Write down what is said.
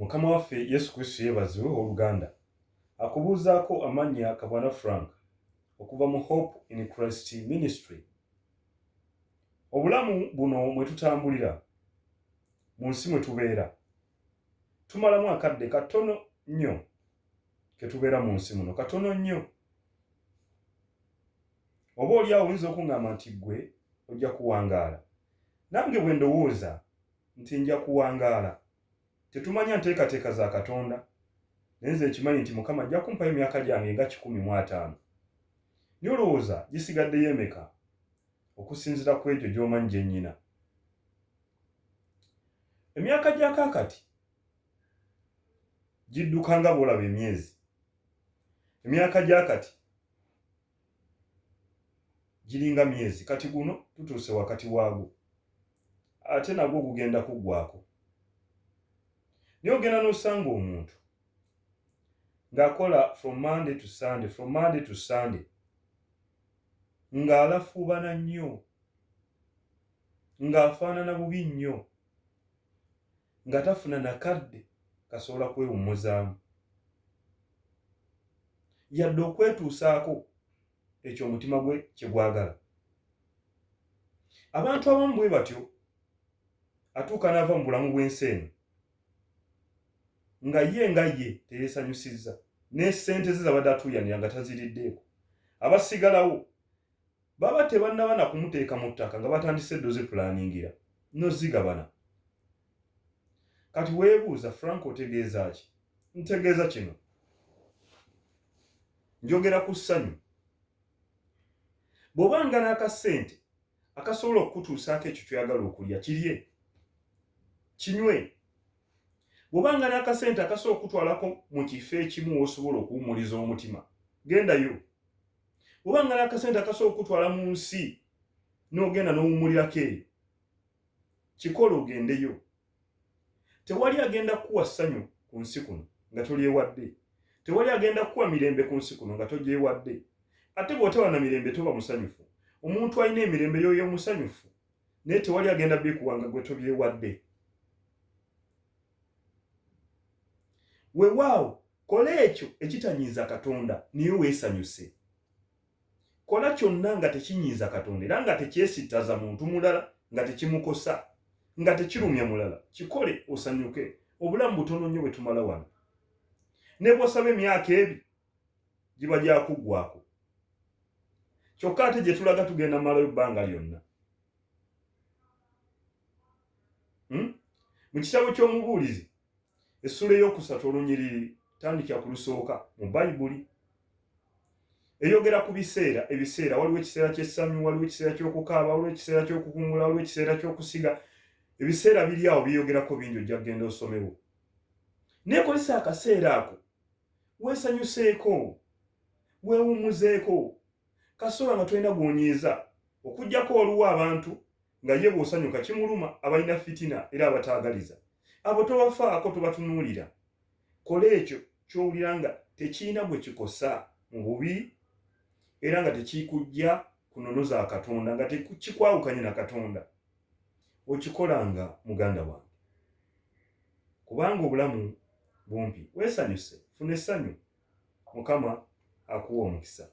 Mukama waffe Yesu Kristo yeebazibwe oluganda. Akubuuzaako amannya Kabwana Frank okuva mu Hope in Christ Ministry. Obulamu buno mwe tutambulira mu nsi mwe tubeera tumalamu akadde katono nnyo ke tubeera mu nsi muno, katono nnyo. Oba oliawo oyinza okuŋŋamba nti ggwe ojja kuwangaala. Nange bwe ndowooza nti nja kuwangaala. Tetumanya nteekateeka za Katonda, naye nze nkimanyi nti Mukama ajja kumpayo emyaka gyange nga 15. Naye olowooza gisigaddeyo emeka okusinziira ku ekyo gy'omanyi gye nnyina? Emyaka gya kaakati gidduka nga bw'olaba emyezi. Emyaka gya kati giringa myezi, kati guno tutuuse wakati waagwo, ate nagwo gugenda kuggwaako. Naye ogenda n'osanga omuntu ng'akola from Monday to Sunday, ng'alafuubana nnyo, ng'afaanana bubi nnyo, nga tafuna nakadde kasobola kwewummuzaamu, yadde okwetuusaako ekyo omutima gwe kye gwagala. Abantu abamu bwe batyo, atuuka n'ava mu bulamu bw'ensi eno nga ye teyeesanyusizza, ne ssente ze zabadde atuuyanira nga taziriddeeko. Abasigalawo baba tebannaba na kumuteeka mu ttaka nga batandise ddozi pulaaningira n'ozigabana. Kati weebuuza, Frank otegeeza ki? Ntegeeza kino, njogera ku ssanyu. Bw'obanga n'akasente akasobola okukutuusaako ekyo ky'oyagala okulya, kirye, kinywe. Bw'obanga n'akasente akasobola okutwalako mu kifo ekimu w'osobola okuwummuliza omutima, gendayo. Bw'obanga n'akasente akasobola okutwala mu nsi n'ogenda n'owummulirako eyo, kikola ogendeyo. Tewali agenda kukuwa ssanyu ku nsi kuno nga tolyewadde. Tewali agenda kukuwa mirembe ku nsi kuno nga togyewadde. Ate bw'otaba na mirembe toba musanyufu. Omuntu alina emirembe y'oyo musanyufu, naye tewali agenda bikuwa nga gwe tobyewadde. Weewaawo, kola ekyo ekitanyiiza Katonda niyo weesanyuse. Kola kyonna nga tekinyiiza Katonda era nga tekyesittaza muntu mulala, nga tekimukosa, nga tekirumya mulala. Kikole osanyuke. Obulamu butono nnyo bwe tumala wano. Ne bw'osaba emyaka ebi giba gya kuggwaako. Kyokka ate gye tulaga tugenda malayo ebbanga lyonna. Mu kitabo ky'Omubuulizi essula ey'okusatu olunyiriri tandikira ku lusooka mu Bayibuli eyogera ku biseera. Ebiseera, waliwo ekiseera ky'essanyu, waliwo ekiseera ky'okukaaba, waliwo ekiseera ky'okukuŋŋula, waliwo ekiseera ky'okusiga. Ebiseera biri awo byeyogerako bingi, ojja kugenda osomewo. Naye kozesa akaseera ako weesanyuseeko, weewummuzeeko, kasobola nga tolina gw'onyiiza, okuggyako waliwo abantu nga ye bw'osanyuka kimuluma, abalina fitina era abataagaliza. Abo tobafaako, tobatunuulira. Kola ekyo ky'owulira nga tekirina gwe kikosa mu bubi era nga tekikujja kunonoza Katonda, nga tekikwawukanye na Katonda. Okikolanga muganda wange, kubanga obulamu bumpi. Weesanyuse, funa essanyu. Mukama akuwa omukisa.